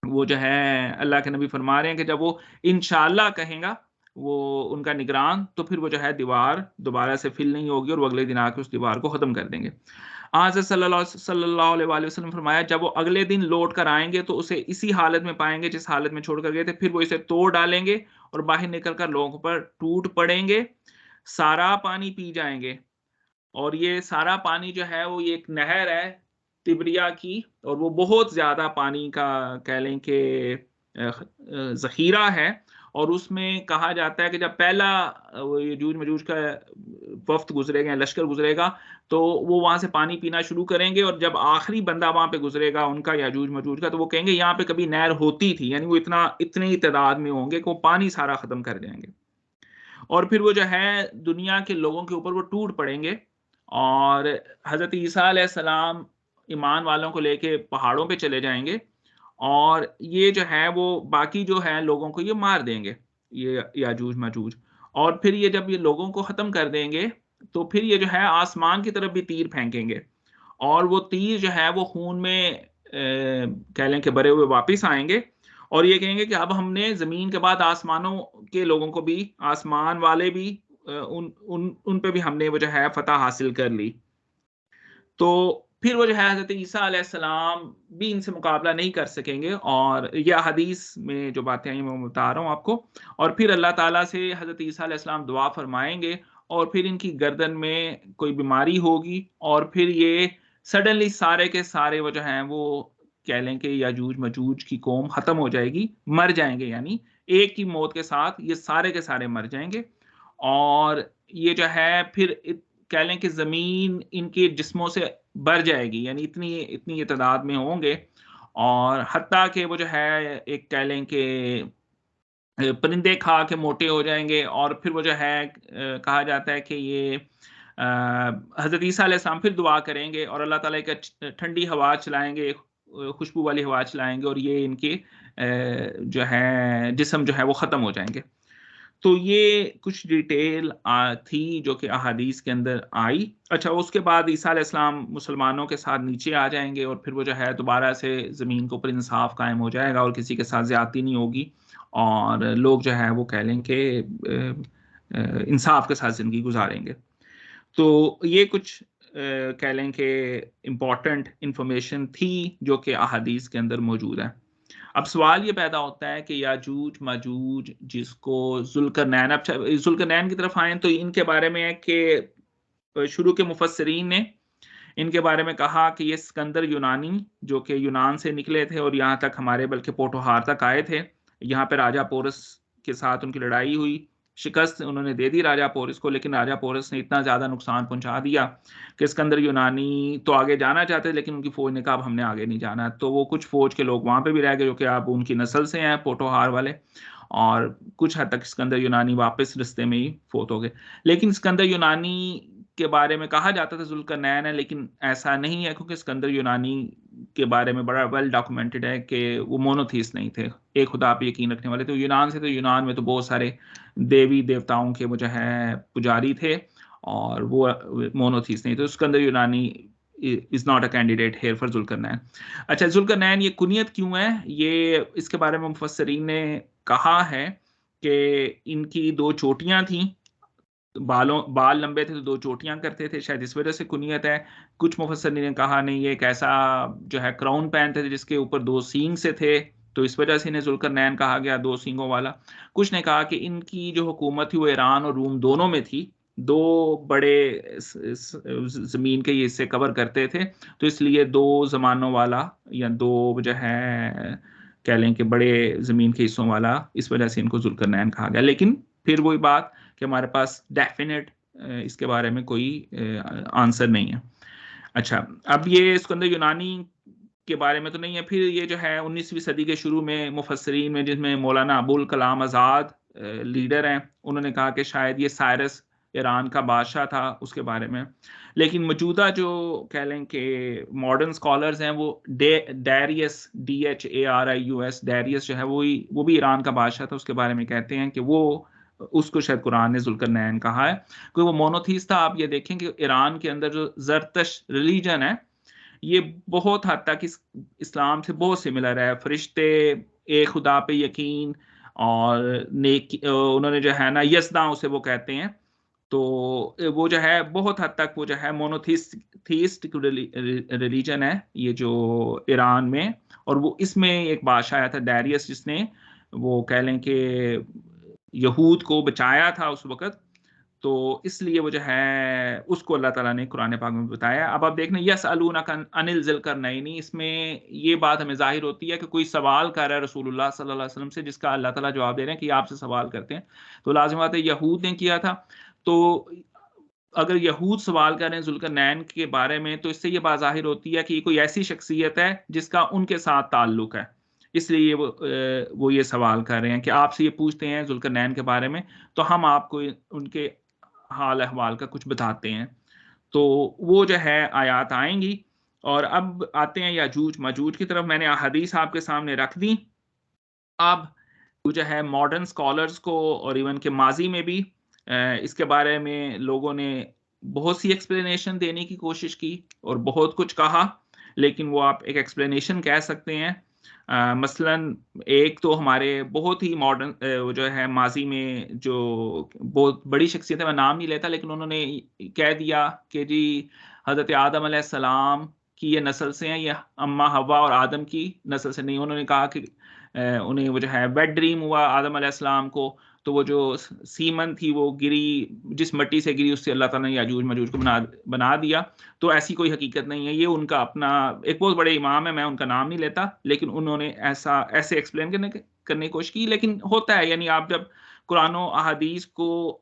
وہ جو ہے اللہ کے نبی فرما رہے ہیں کہ جب وہ انشاءاللہ کہیں گا وہ ان کا نگران، تو پھر وہ جو ہے دیوار دوبارہ سے فل نہیں ہوگی اور وہ اگلے دن آ کے اس دیوار کو ختم کر دیں گے. حضرت صلی اللہ علیہ وآلہ وسلم فرمایا جب وہ اگلے دن لوٹ کر آئیں گے تو اسے اسی حالت میں پائیں گے جس حالت میں چھوڑ کر گئے تھے، پھر وہ اسے توڑ ڈالیں گے اور باہر نکل کر لوگوں پر ٹوٹ پڑیں گے، سارا پانی پی جائیں گے. اور یہ سارا پانی جو ہے وہ ایک نہر ہے تبریا کی، اور وہ بہت زیادہ پانی کا کہہ لیں کہ ذخیرہ ہے. اور اس میں کہا جاتا ہے کہ جب پہلا یجوج مجوج کا وفد گزرے گا، لشکر گزرے گا، تو وہ وہاں سے پانی پینا شروع کریں گے، اور جب آخری بندہ وہاں پہ گزرے گا ان کا یاجوج مجوج کا تو وہ کہیں گے یہاں پہ کبھی نہر ہوتی تھی، یعنی وہ اتنی تعداد میں ہوں گے کہ وہ پانی سارا ختم کر جائیں گے. اور پھر وہ جو ہے دنیا کے لوگوں کے اوپر وہ ٹوٹ پڑیں گے، اور حضرت عیسیٰ علیہ السلام ایمان والوں کو لے کے پہاڑوں پہ چلے جائیں گے، اور یہ جو ہے وہ باقی جو ہے لوگوں کو یہ مار دیں گے، یہ یاجوج ماجوج. اور پھر یہ جب یہ لوگوں کو ختم کر دیں گے تو پھر یہ جو ہے آسمان کی طرف بھی تیر پھینکیں گے، اور وہ تیر جو ہے وہ خون میں کہہ لیں کہ بھرے ہوئے واپس آئیں گے، اور یہ کہیں گے کہ اب ہم نے زمین کے بعد آسمانوں کے لوگوں کو بھی، آسمان والے بھی ان پہ بھی ہم نے وہ جو ہے فتح حاصل کر لی. تو پھر وہ جو ہے حضرت عیسیٰ علیہ السلام بھی ان سے مقابلہ نہیں کر سکیں گے، اور یہ حدیث میں جو باتیں ہیں میں بتا رہا ہوں آپ کو. اور پھر اللہ تعالیٰ سے حضرت عیسیٰ علیہ السلام دعا فرمائیں گے، اور پھر ان کی گردن میں کوئی بیماری ہوگی، اور پھر یہ سڈنلی سارے کے سارے وہ جو ہیں وہ کہہ لیں کہ یاجوج مجوج کی قوم ختم ہو جائے گی، مر جائیں گے، یعنی ایک کی موت کے ساتھ یہ سارے کے سارے مر جائیں گے. اور یہ جو ہے پھر کہہ لیں کہ زمین ان کے جسموں سے بھر جائے گی، یعنی اتنی تعداد میں ہوں گے، اور حتیٰ کہ وہ جو ہے ایک کہہ لیں کہ پرندے کھا کے موٹے ہو جائیں گے. اور پھر وہ جو ہے کہا جاتا ہے کہ یہ حضرت عیسیٰ علیہ السلام پھر دعا کریں گے اور اللہ تعالیٰ کا ٹھنڈی ہوا چلائیں گے، خوشبو والی ہوا چلائیں گے، اور یہ ان کے جو ہے جسم جو ہے وہ ختم ہو جائیں گے. تو یہ کچھ ڈیٹیل تھی جو کہ احادیث کے اندر آئی. اچھا، اس کے بعد عیسیٰ علیہ السلام مسلمانوں کے ساتھ نیچے آ جائیں گے، اور پھر وہ جو ہے دوبارہ سے زمین کے اوپر انصاف قائم ہو جائے گا، اور کسی کے ساتھ زیادتی نہیں ہوگی، اور لوگ جو ہے وہ کہہ لیں کہ انصاف کے ساتھ زندگی گزاریں گے. تو یہ کچھ کہہ لیں کہ امپورٹنٹ انفارمیشن تھی جو کہ احادیث کے اندر موجود ہے. اب سوال یہ پیدا ہوتا ہے کہ یاجوج ماجوج جس کو ذوالقرنین، اب ذوالقرنین کی طرف آئیں تو ان کے بارے میں ہے کہ شروع کے مفسرین نے ان کے بارے میں کہا کہ یہ اسکندر یونانی جو کہ یونان سے نکلے تھے اور یہاں تک ہمارے بلکہ پوٹوہار تک آئے تھے. یہاں پہ راجہ پورس کے ساتھ ان کی لڑائی ہوئی، شکست انہوں نے دے دی راجہ پورس کو، لیکن راجہ پورس نے اتنا زیادہ نقصان پہنچا دیا کہ اسکندر یونانی تو آگے جانا چاہتے لیکن ان کی فوج نے کہا اب ہم نے آگے نہیں جانا. تو وہ کچھ فوج کے لوگ وہاں پہ بھی رہ گئے جو کہ اب ان کی نسل سے ہیں، پوٹوہار والے، اور کچھ حد تک اسکندر یونانی واپس رستے میں ہی فوت ہو گئے. لیکن اسکندر یونانی کے بارے میں کہا جاتا تھا ذوالقرنین ہے، لیکن ایسا نہیں ہے، کیونکہ اسکندر یونانی کے بارے میں بڑا ویل ڈاکومنٹڈ ہے کہ وہ مونوتھیسٹ نہیں تھے، ایک خدا پہ یقین رکھنے والے تھے. یونان سے تو یونان میں تو بہت سارے دیوی دیوتاؤں کے وہ جو ہے پجاری تھے، اور وہ مونوتھیسٹ نہیں. تو اس کے اندر یونانی is not a candidate here for Zulqarnain. اچھا ذوالقرنین یہ کنیت کیوں ہے؟ یہ اس کے بارے میں مفسرین نے کہا ہے کہ ان کی 2 چوٹیاں تھیں، بال لمبے تھے تو 2 چوٹیاں کرتے تھے، شاید اس وجہ سے کنیت ہے. کچھ مفسرین نے کہا نہیں، یہ ایک ایسا جو ہے کراؤن پہنتے تھے جس کے اوپر 2 سینگ سے تھے، تو اس وجہ سے انہیں ذوالقرنین کہا گیا، 2 سینگوں والا. کچھ نے کہا کہ ان کی جو حکومت تھی وہ ایران اور روم دونوں میں تھی، 2 بڑے زمین کے یہ حصے کور کرتے تھے، تو اس لیے 2 زمانوں والا یا 2 جو ہے کہہ لیں کہ بڑے زمین کے حصوں والا، اس وجہ سے ان کو ذوالقرنین کہا گیا. لیکن پھر وہی بات کہ ہمارے پاس ڈیفینیٹ اس کے بارے میں کوئی آنسر نہیں ہے. اچھا اب یہ اس کے اندر یونانی کے بارے میں تو نہیں ہے. پھر یہ جو ہے 19ویں صدی کے شروع میں مفسرین میں، جس میں مولانا ابوالکلام آزاد لیڈر ہیں، انہوں نے کہا کہ شاید یہ سائرس ایران کا بادشاہ تھا، اس کے بارے میں. لیکن موجودہ جو کہہ لیں کہ ماڈرن اسکالرز ہیں، وہ ڈیریس DHARIUS ڈیریس جو ہے وہ بھی ایران کا بادشاہ تھا، اس کے بارے میں کہتے ہیں کہ وہ اس کو شاید قرآن نے ذوالقرنین کہا ہے، کیونکہ وہ مونوتھیسٹ تھا. آپ یہ دیکھیں کہ ایران کے اندر جو زرتش ریلیجن ہے یہ بہت حد تک اسلام سے بہت سملر ہے. فرشتے، ایک خدا پہ یقین، اور انہوں نے جو ہے نا یزداں اسے وہ کہتے ہیں، تو وہ جو ہے بہت حد تک وہ جو ہے مونوتھیسٹ ریلیجن ہے یہ جو ایران میں. اور وہ اس میں ایک بادشاہ آیا تھا ڈیریس، جس نے وہ کہہ لیں کہ یہود کو بچایا تھا اس وقت، تو اس لیے وہ جو ہے اس کو اللہ تعالیٰ نے قرآن پاک میں بتایا. اب آپ دیکھنا یسألونک عن ذی-القرنین، اس میں یہ بات ہمیں ظاہر ہوتی ہے کہ کوئی سوال کر رہا ہے رسول اللہ صلی اللہ علیہ وسلم سے، جس کا اللہ تعالیٰ جواب دے رہے ہیں کہ آپ سے سوال کرتے ہیں. تو لازم بات ہے یہود نے کیا تھا. تو اگر یہود سوال کر رہے ہیں ذوالقرنین کے بارے میں، تو اس سے یہ بات ظاہر ہوتی ہے کہ یہ کوئی ایسی شخصیت ہے جس کا ان کے ساتھ تعلق ہے، اس لیے وہ یہ سوال کر رہے ہیں کہ آپ سے یہ پوچھتے ہیں ذوالقرنین کے بارے میں، تو ہم آپ کو ان کے حال احوال کا کچھ بتاتے ہیں. تو وہ جو ہے آیات آئیں گی. اور اب آتے ہیں یاجوج ماجوج کی طرف. میں نے احادیث آپ کے سامنے رکھ دی. اب جو ہے ماڈرن اسکالرز کو اور ایون کہ ماضی میں بھی اس کے بارے میں لوگوں نے بہت سی ایکسپلینیشن دینے کی کوشش کی اور بہت کچھ کہا، لیکن وہ آپ ایک ایکسپلینیشن کہہ سکتے ہیں. مثلا ایک تو ہمارے بہت ہی ماڈرن وہ جو ہے ماضی میں جو بہت بڑی شخصیت ہے، میں نام نہیں لیتا، لیکن انہوں نے کہہ دیا کہ جی حضرت آدم علیہ السلام کی یہ نسل سے ہیں، یہ اماں حوا اور آدم کی نسل سے نہیں. انہوں نے کہا کہ انہیں وہ جو ہے ویٹ ڈریم ہوا آدم علیہ السلام کو، تو وہ جو سیمن تھی وہ گری، جس مٹی سے گری اس سے اللہ تعالیٰ نے یاجوج ماجوج کو بنا دیا. تو ایسی کوئی حقیقت نہیں ہے، یہ ان کا اپنا ایک بہت بڑے امام ہے، میں ان کا نام نہیں لیتا، لیکن انہوں نے ایسے ایکسپلین کرنے کی کوشش کی. لیکن ہوتا ہے، یعنی آپ جب قرآن و احادیث کو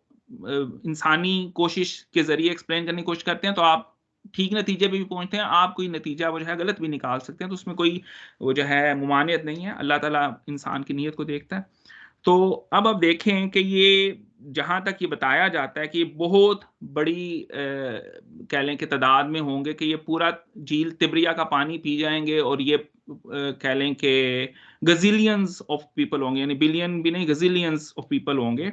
انسانی کوشش کے ذریعے ایکسپلین کرنے کی کوشش کرتے ہیں تو آپ ٹھیک نتیجے پہ بھی پہنچتے ہیں، آپ کوئی نتیجہ وہ جو ہے غلط بھی نکال سکتے ہیں، تو اس میں کوئی وہ جو ہے ممانعت نہیں ہے. اللہ تعالیٰ انسان کی نیت کو دیکھتا ہے. تو اب آپ دیکھیں کہ یہ جہاں تک یہ بتایا جاتا ہے کہ یہ بہت بڑی کہہ لیں کہ تعداد میں ہوں گے، کہ یہ پورا جھیل تبریہ کا پانی پی جائیں گے، اور یہ کہہ لیں کہ گزیلینز آف پیپل ہوں گے، یعنی بلین بھی نہیں، گزیلینز آف پیپل ہوں گے،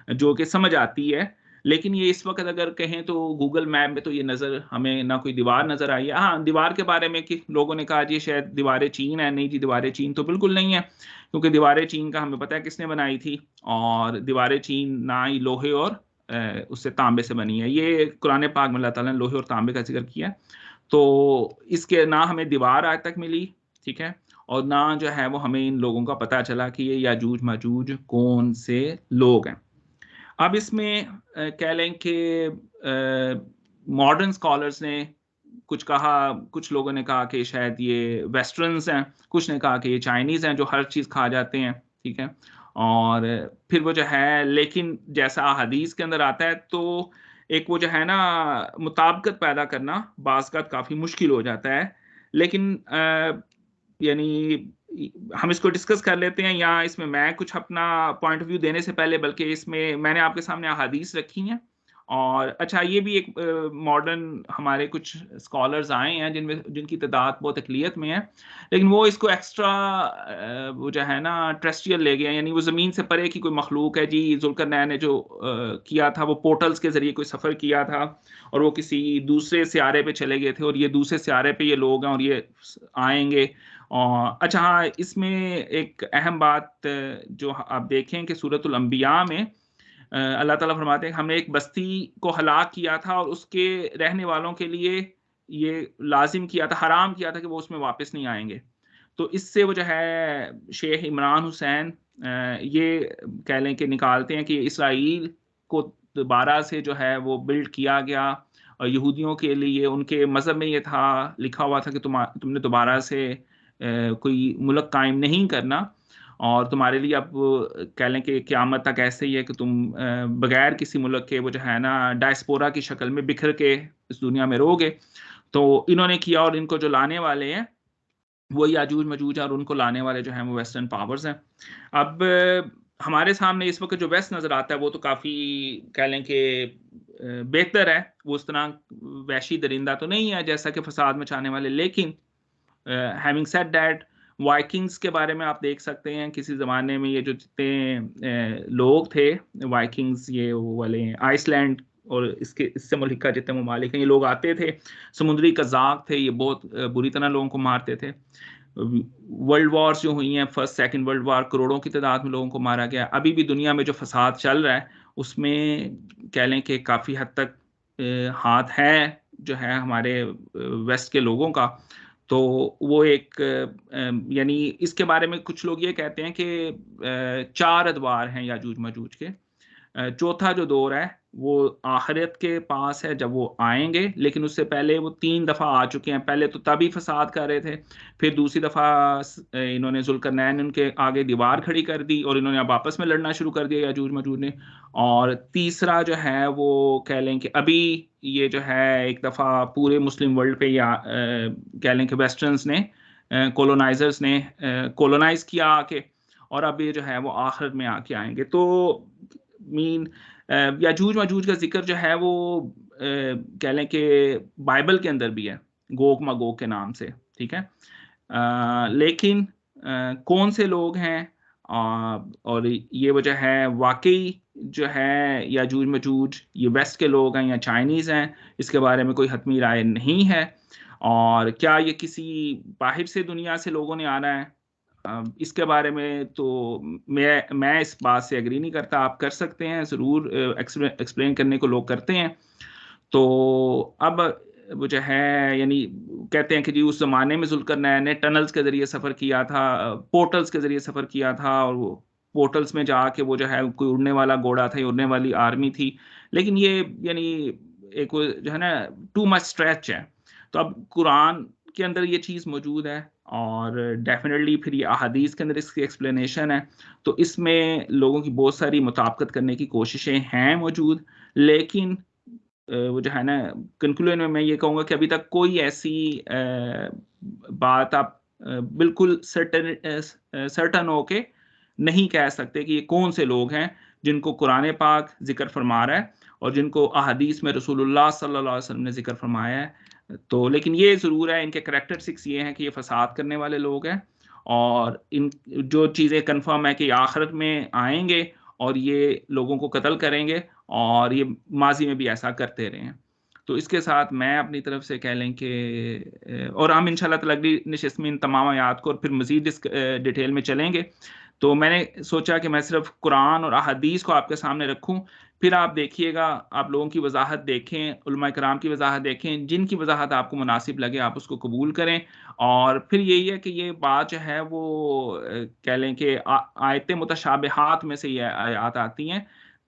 جو کہ سمجھ آتی ہے. لیکن یہ اس وقت اگر کہیں تو گوگل میپ میں تو یہ نظر ہمیں نہ کوئی دیوار نظر آئی ہے. ہاں دیوار کے بارے میں کہ لوگوں نے کہا جی شاید دیوار چین ہے، نہیں جی دیوار چین تو بالکل نہیں ہے، کیونکہ دیوار چین کا ہمیں پتہ ہے کس نے بنائی تھی، اور دیوار چین نہ ہی لوہے اور اس سے تانبے سے بنی ہے. یہ قرآن پاک میں اللہ تعالیٰ نے لوہے اور تانبے کا ذکر کیا، تو اس کے نہ ہمیں دیوار آج تک ملی، ٹھیک ہے، اور نہ جو ہے وہ ہمیں ان لوگوں کا پتہ چلا کہ یہ یاجوج ماجوج کون سے لوگ ہیں. اب اس میں کہہ لیں کہ ماڈرن اسکالرس نے کچھ کہا، کچھ لوگوں نے کہا کہ شاید یہ ویسٹرنز ہیں، کچھ نے کہا کہ یہ چائنیز ہیں جو ہر چیز کھا جاتے ہیں، ٹھیک ہے. اور پھر وہ جو ہے، لیکن جیسا حدیث کے اندر آتا ہے تو ایک وہ جو ہے نا مطابقت پیدا کرنا بعض کا کافی مشکل ہو جاتا ہے. لیکن یعنی ہم اس کو ڈسکس کر لیتے ہیں، یا اس میں کچھ اپنا پوائنٹ آف ویو دینے سے پہلے، بلکہ اس میں نے آپ کے سامنے احادیث رکھی ہیں اور اچھا یہ بھی ایک ماڈرن ہمارے کچھ اسکالرز آئے ہیں جن کی تعداد بہت اقلیت میں ہے، لیکن وہ اس کو ایکسٹرا وہ جو ہے نا ٹریسٹریل لے گئے ہیں، یعنی وہ زمین سے پرے کی کوئی مخلوق ہے جی. ذوالقرنین نے جو کیا تھا وہ پورٹلز کے ذریعے کوئی سفر کیا تھا اور وہ کسی دوسرے سیارے پہ چلے گئے تھے، اور یہ دوسرے سیارے پہ یہ لوگ ہیں اور یہ آئیں گے. اچھا ہاں، اس میں ایک اہم بات جو آپ دیکھیں کہ سورۃ الانبیاء میں اللہ تعالیٰ فرماتے ہیں ہم نے ایک بستی کو ہلاک کیا تھا اور اس کے رہنے والوں کے لیے یہ لازم کیا تھا، حرام کیا تھا کہ وہ اس میں واپس نہیں آئیں گے. تو اس سے وہ جو ہے شیخ عمران حسین یہ کہہ لیں کہ نکالتے ہیں کہ اسرائیل کو دوبارہ سے جو ہے وہ بلڈ کیا گیا، اور یہودیوں کے لیے ان کے مذہب میں یہ تھا، لکھا ہوا تھا کہ تم نے دوبارہ سے کوئی ملک قائم نہیں کرنا، اور تمہارے لیے اب کہہ لیں کہ قیامت تک ایسے ہی ہے کہ تم بغیر کسی ملک کے وہ جو ہے نا ڈائسپورا کی شکل میں بکھر کے اس دنیا میں رہو گے. تو انہوں نے کیا، اور ان کو جو لانے والے ہیں وہ یاجوج مجوج، اور ان کو لانے والے جو ہیں وہ ویسٹرن پاورز ہیں. اب ہمارے سامنے اس وقت جو ویسٹ نظر آتا ہے وہ تو کافی کہہ لیں کہ بہتر ہے، وہ اس طرح وحشی درندہ تو نہیں ہے جیسا کہ فساد مچانے والے. لیکن ہیونگ سیڈ دیٹ، وائکنگز کے بارے میں آپ دیکھ سکتے ہیں کسی زمانے میں یہ جو جتنے لوگ تھے وائکنگز، یہ والے آئس لینڈ اور اس سے ملکہ جتنے ممالک ہیں، یہ لوگ آتے تھے، سمندری قزاق تھے، یہ بہت بری طرح لوگوں کو مارتے تھے. ورلڈ وارز جو ہوئی ہیں، فرسٹ سیکنڈ ورلڈ وار، کروڑوں کی تعداد میں لوگوں کو مارا گیا. ابھی بھی دنیا میں جو فساد چل رہا ہے اس میں کہہ لیں کہ کافی حد تک ہاتھ ہے جو ہے ہمارے ویسٹ کے لوگوں کا. تو وہ ایک یعنی اس کے بارے میں کچھ لوگ یہ کہتے ہیں کہ 4 ادوار ہیں یاجوج ماجوج کے. چوتھا جو دور ہے وہ آخرت کے پاس ہے جب وہ آئیں گے، لیکن اس سے پہلے وہ 3 دفعہ آ چکے ہیں. پہلے تو تبھی فساد کر رہے تھے، پھر دوسری دفعہ انہوں نے ذوالقرنین ان کے آگے دیوار کھڑی کر دی اور انہوں نے اب آپس میں لڑنا شروع کر دیا یاجوج ماجوج نے. اور تیسرا جو ہے وہ کہہ لیں کہ ابھی یہ جو ہے ایک دفعہ پورے مسلم ورلڈ پہ یا کہہ لیں کہ ویسٹرنز نے کولونائزرز نے کولونائز کیا آ کے، اور اب یہ جو ہے وہ آخرت میں آ کے آئیں گے. تو یاجوج ماجوج کا ذکر جو ہے وہ کہہ لیں کہ بائبل کے اندر بھی ہے گوگ ماگوگ کے نام سے، ٹھیک ہے. لیکن کون سے لوگ ہیں اور یہ وجہ ہے واقعی جو ہے یاجوج ماجوج یہ ویسٹ کے لوگ ہیں یا چائنیز ہیں، اس کے بارے میں کوئی حتمی رائے نہیں ہے. اور کیا یہ کسی باہر سے دنیا سے لوگوں نے آنا ہے، اس کے بارے میں تو میں اس بات سے ایگری نہیں کرتا. آپ کر سکتے ہیں ضرور، ایکسپلین کرنے کو لوگ کرتے ہیں. تو اب وہ جو ہے یعنی کہتے ہیں کہ جی اس زمانے میں ذوالقرنین نے ٹنلز کے ذریعے سفر کیا تھا، پورٹلز کے ذریعے سفر کیا تھا، اور وہ پورٹلز میں جا کے وہ جو ہے کوئی اڑنے والا گھوڑا تھا، اڑنے والی آرمی تھی. لیکن یہ یعنی ایک جو ہے نا ٹو مچ اسٹریچ ہے. تو اب قرآن کے اندر یہ چیز موجود ہے، اور ڈیفینیٹلی پھر یہ احادیث کے اندر اس کی ایکسپلینیشن ہے. تو اس میں لوگوں کی بہت ساری مطابقت کرنے کی کوششیں ہیں موجود، لیکن وہ جو ہے نا کنکلوژن میں یہ کہوں گا کہ ابھی تک کوئی ایسی بات آپ بالکل سرٹن ہو کے نہیں کہہ سکتے کہ یہ کون سے لوگ ہیں جن کو قرآن پاک ذکر فرما رہا ہے اور جن کو احادیث میں رسول اللہ صلی اللہ علیہ وسلم نے ذکر فرمایا ہے. تو لیکن یہ ضرور ہے ان کے کریکٹرسٹکس یہ ہیں کہ یہ فساد کرنے والے لوگ ہیں، اور ان جو چیزیں کنفرم ہے کہ آخرت میں آئیں گے اور یہ لوگوں کو قتل کریں گے، اور یہ ماضی میں بھی ایسا کرتے رہے ہیں. تو اس کے ساتھ میں اپنی طرف سے کہہ لیں کہ اور ہم انشاءاللہ تعالی اگلی نشست میں ان تمام آیات کو اور پھر مزید ڈیٹیل میں چلیں گے. تو میں نے سوچا کہ میں صرف قرآن اور احادیث کو آپ کے سامنے رکھوں، پھر آپ دیکھیے گا، آپ لوگوں کی وضاحت دیکھیں، علماء کرام کی وضاحت دیکھیں، جن کی وضاحت آپ کو مناسب لگے آپ اس کو قبول کریں. اور پھر یہی ہے کہ یہ بات جو ہے وہ کہہ لیں کہ آیت متشابہات میں سے یہ آیات آتی ہیں،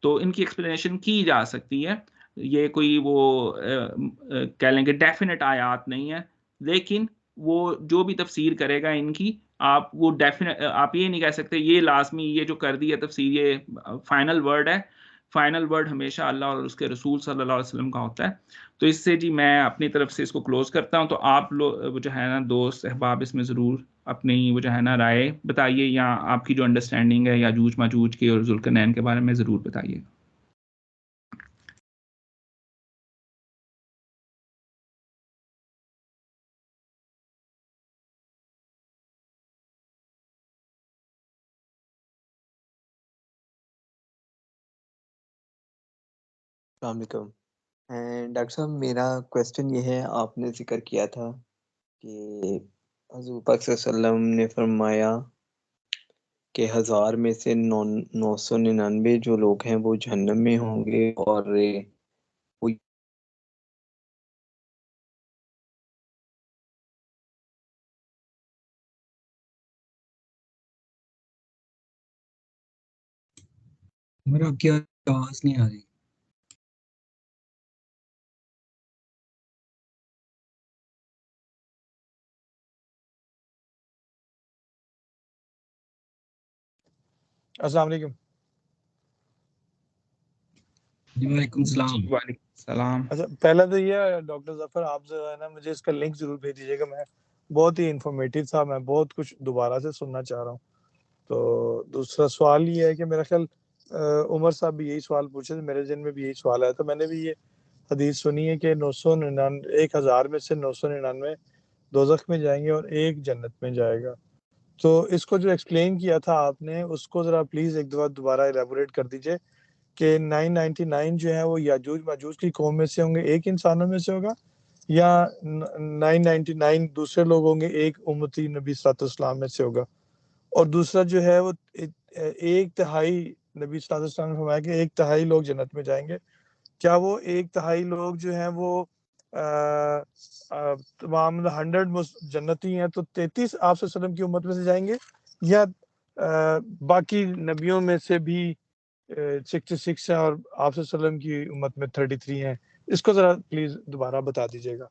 تو ان کی ایکسپلینیشن کی جا سکتی ہے. یہ کوئی وہ کہہ لیں کہ ڈیفینٹ آیات نہیں ہے، لیکن وہ جو بھی تفسیر کرے گا ان کی، آپ وہ آپ یہ نہیں کہہ سکتے یہ لازمی یہ جو کر دی ہے تفسیر یہ فائنل ورڈ ہے. فائنل ورڈ ہمیشہ اللہ اور اس کے رسول صلی اللہ علیہ وسلم کا ہوتا ہے. تو اس سے جی میں اپنی طرف سے اس کو کلوز کرتا ہوں. تو آپ لوگ جو ہے نا دوست احباب اس میں ضرور اپنی وہ جو ہے نا رائے بتائیے، یا آپ کی جو انڈرسٹینڈنگ ہے یاجوج ماجوج کی اور ذوالقرنین کے بارے میں ضرور بتائیے. السلام علیکم. ڈاکٹر صاحب میرا کویسچن یہ ہے، آپ نے ذکر کیا تھا کہ حضور پاک صلی اللہ علیہ وسلم نے فرمایا کہ 1000 میں سے 999 جو لوگ ہیں وہ جہنم میں ہوں گے، اور وہ میرا آپ کی آواز نہیں آ رہی. السلام علیکم. جی وعلیکم السلام. وعلیکم السلام. اچھا، پہلا تو یہ ہے ڈاکٹر ظفر، آپ جو ہے نا مجھے اس کا لنک ضرور بھیج دیجیے گا. میں بہت ہی انفارمیٹیو تھا، میں بہت کچھ دوبارہ سے سننا چاہ رہا ہوں. تو دوسرا سوال یہ ہے کہ میرا خیال عمر صاحب بھی یہی سوال پوچھے تھے، میرے ذہن میں بھی یہی سوال ہے. تو میں نے بھی یہ حدیث سنی ہے کہ 1000 میں سے 999 دوزخ میں جائیں گے اور ایک جنت میں جائے گا. تو اس کو جو ایکسپلین کیا تھا آپ نے، اس کو ذرا پلیز ایک دفعہ دوبارہ ایلیبوریٹ کر دیجئے کہ 999 جو ہے وہ یاجوج ماجوج کی قوم میں سے ہوں گے، ایک انسانوں میں سے ہوگا، یا 999 دوسرے لوگ ہوں گے، ایک امتی نبی صلی اللہ علیہ وسلم میں سے ہوگا. اور دوسرا جو ہے وہ 1/3 نبی صلی اللہ علیہ وسلم نے فرمایا کہ 1/3 لوگ جنت میں جائیں گے. کیا وہ 1/3 لوگ جو ہیں وہ تمام 100 جنتی ہیں تو 33 آپ صلی اللہ علیہ وسلم کی امت میں سے جائیں گے، یا باقی نبیوں میں سے بھی 66 ہیں اور آپ صلی اللہ علیہ وسلم کی امت میں 33 ہیں؟ اس کو ذرا پلیز دوبارہ بتا دیجیے گا.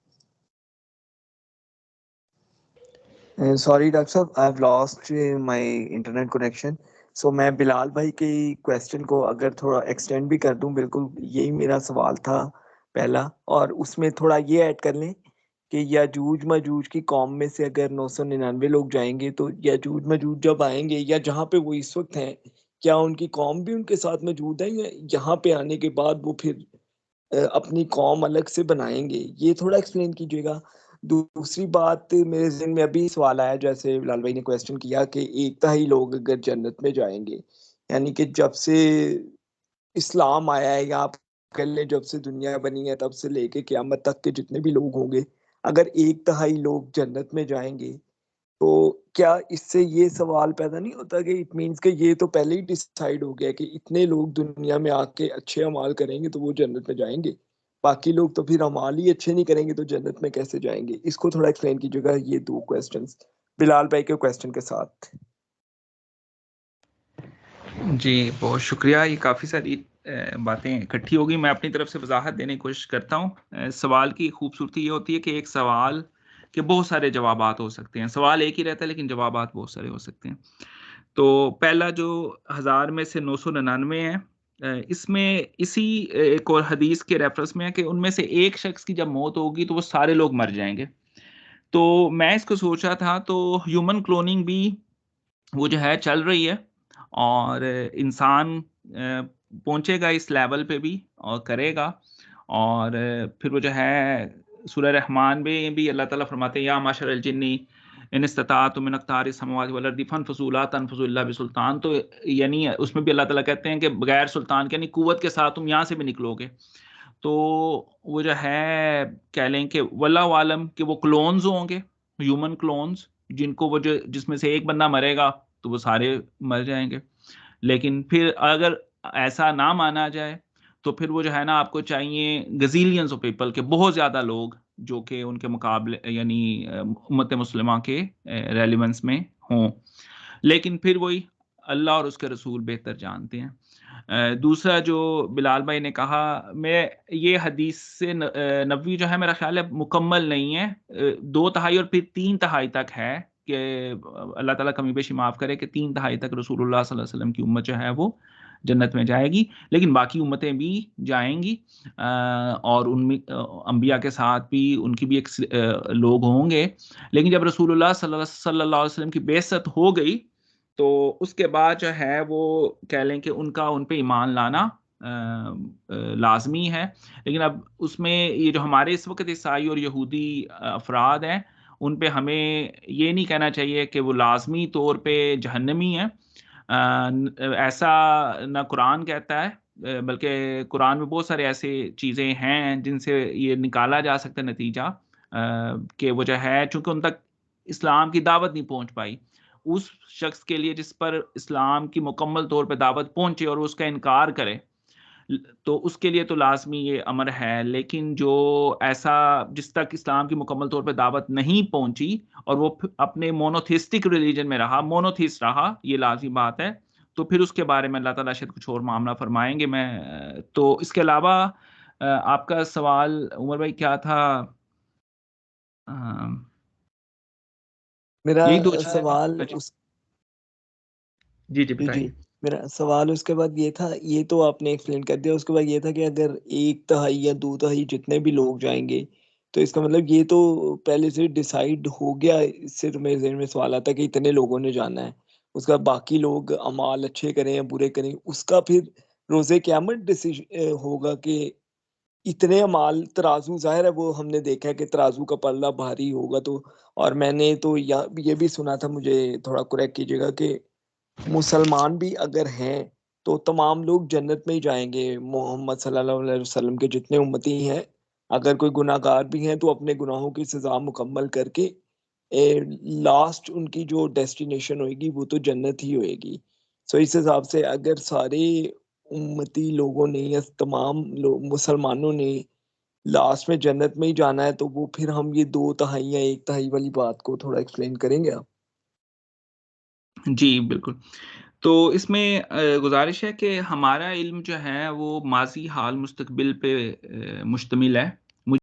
سوری ڈاکٹر صاحب، I have lost my internet connection. So میں بلال بھائی کے کویسچن کو اگر تھوڑا ایکسٹینڈ بھی کر دوں، بالکل یہی میرا سوال تھا پہلا، اور اس میں تھوڑا یہ ایڈ کر لیں کہ یاجوج ماجوج کی قوم میں سے اگر 999 لوگ جائیں گے تو یاجوج ماجوج جب آئیں گے یا جہاں پہ وہ اس وقت ہیں، کیا ان کی قوم بھی ان کے ساتھ موجود ہے، یا یہاں پہ آنے کے بعد وہ پھر اپنی قوم الگ سے بنائیں گے؟ یہ تھوڑا ایکسپلین کیجیے گا. دوسری بات میرے ذہن میں ابھی سوال آیا، جیسے لال بھائی نے کویسچن کیا کہ 1/3 لوگ اگر جنت میں جائیں گے، یعنی کہ جب سے اسلام آیا ہے یا آپ کر لیں جب سے دنیا بنی ہے تب سے لے کے قیامت تک کے جتنے بھی لوگ ہوں گے، اگر 1/3 لوگ جنت میں جائیں گے تو کیا اس سے یہ سوال پیدا نہیں ہوتا کہ اٹ مینس کہ یہ تو پہلے ہی ڈیسائیڈ ہو گیا کہ اتنے لوگ دنیا میں آ کے اچھے اعمال کریں گے تو وہ جنت میں جائیں گے، باقی لوگ تو پھر اعمال ہی اچھے نہیں کریں گے تو جنت میں کیسے جائیں گے؟ اس کو تھوڑا ایکسپلین کیجیے گا، یہ 2 کویسچنز بلال بھائی کے کویسچن کے ساتھ. جی بہت شکریہ. یہ کافی ساری باتیں اکٹھی ہوگی، میں اپنی طرف سے وضاحت دینے کی کوشش کرتا ہوں. سوال کی خوبصورتی یہ ہوتی ہے کہ ایک سوال کے بہت سارے جوابات ہو سکتے ہیں. سوال ایک ہی رہتا ہے لیکن جوابات بہت سارے ہو سکتے ہیں. تو پہلا جو 1000 میں سے 999 ہے، اس میں اسی ایک اور حدیث کے ریفرنس میں ہے کہ ان میں سے ایک شخص کی جب موت ہوگی تو وہ سارے لوگ مر جائیں گے. تو میں اس کو سوچا تھا تو ہیومن کلوننگ بھی وہ جو ہے چل رہی ہے، اور انسان پہنچے گا اس لیول پہ بھی اور کرے گا. اور پھر وہ جو ہے سورہ رحمان میں بھی اللہ تعالیٰ فرماتے ہیں یا معشر الجنی ان استطاعتم من اقطار السماوات والارض فانفذوا لا تنفذوا الا بسلطان. تو یعنی اس میں بھی اللہ تعالیٰ کہتے ہیں کہ بغیر سلطان کے، یعنی قوت کے ساتھ تم یہاں سے بھی نکلو گے. تو وہ جو ہے کہہ لیں کہ واللہ عالم کہ وہ کلونز ہوں گے، ہیومن کلونز، جن کو وہ جس میں سے ایک بندہ مرے گا تو وہ سارے مر جائیں گے. لیکن پھر اگر ایسا نہ مانا جائے تو پھر وہ جو ہے نا آپ کو چاہیے گزیلینز آف پیپل کے بہت زیادہ لوگ جو کہ ان کے مقابلے یعنی امت مسلمہ کے ریلیونس میں ہوں. لیکن پھر وہی اللہ اور اس کے رسول بہتر جانتے ہیں. دوسرا جو بلال بھائی نے کہا، میں یہ حدیث سے نبوی جو ہے میرا خیال ہے مکمل نہیں ہے. 2/3 اور پھر 3/3 تک ہے کہ اللہ تعالیٰ کمی بیشی معاف کرے کہ 3/3 تک رسول اللہ صلی اللہ علیہ وسلم کی امت جو ہے وہ جنت میں جائے گی، لیکن باقی امتیں بھی جائیں گی، اور ان میں انبیاء کے ساتھ بھی ان کی بھی ایک لوگ ہوں گے. لیکن جب رسول اللہ صلی اللہ علیہ وسلم کی بعثت ہو گئی تو اس کے بعد جو ہے وہ کہہ لیں کہ ان کا ان پہ ایمان لانا لازمی ہے. لیکن اب اس میں یہ جو ہمارے اس وقت عیسائی اور یہودی افراد ہیں ان پہ ہمیں یہ نہیں کہنا چاہیے کہ وہ لازمی طور پہ جہنمی ہیں. ایسا نہ قرآن کہتا ہے بلکہ قرآن میں بہت سارے ایسے چیزیں ہیں جن سے یہ نکالا جا سکتا ہے نتیجہ کہ وہ جو ہے چونکہ ان تک اسلام کی دعوت نہیں پہنچ پائی، اس شخص کے لیے جس پر اسلام کی مکمل طور پہ دعوت پہنچے اور وہ اس کا انکار کرے تو اس کے لیے تو لازمی یہ امر ہے، لیکن جو ایسا جس تک اسلام کی مکمل طور پہ دعوت نہیں پہنچی اور وہ اپنے مونوتھیسٹک ریلیجن میں رہا، مونوتھیسٹ رہا، یہ لازمی بات ہے، تو پھر اس کے بارے میں اللہ تعالیٰ شاید کچھ اور معاملہ فرمائیں گے. میں تو اس کے علاوہ آپ کا سوال عمر بھائی کیا تھا؟ میرا یہی دو چیزیں سوال جی بتائیے. میرا سوال اس کے بعد یہ تھا، یہ تو آپ نے ایکسپلین کر دیا، اس کے بعد یہ تھا کہ اگر 1/3 یا 2/3 جتنے بھی لوگ جائیں گے تو اس کا مطلب یہ تو پہلے سے ڈیسائیڈ ہو گیا، صرف میرے ذہن میں سوال آتا ہے کہ اتنے لوگوں نے جانا ہے، اس کا باقی لوگ اعمال اچھے کریں یا برے کریں، اس کا پھر روزے قیامت ڈیسیژن ہوگا کہ اتنے اعمال، ترازو ظاہر ہے وہ ہم نے دیکھا ہے کہ ترازو کا پلہ بھاری ہوگا، تو اور میں نے تو یہ بھی سنا تھا، مجھے تھوڑا کریکٹ کیجیے گا، کہ مسلمان بھی اگر ہیں تو تمام لوگ جنت میں ہی جائیں گے، محمد صلی اللہ علیہ وسلم کے جتنے امتی ہیں، اگر کوئی گناہ گار بھی ہیں تو اپنے گناہوں کی سزا مکمل کر کے لاسٹ ان کی جو ڈیسٹینیشن ہوئے گی وہ تو جنت ہی ہوئے گی. سو اس حساب سے اگر سارے امتی لوگوں نے یا تمام مسلمانوں نے لاسٹ میں جنت میں ہی جانا ہے، تو وہ پھر ہم یہ 2/3 یا 1/3 والی بات کو تھوڑا ایکسپلین کریں گے آپ؟ جی بالکل. تو اس میں گزارش ہے کہ ہمارا علم جو ہے وہ ماضی، حال، مستقبل پہ مشتمل ہے.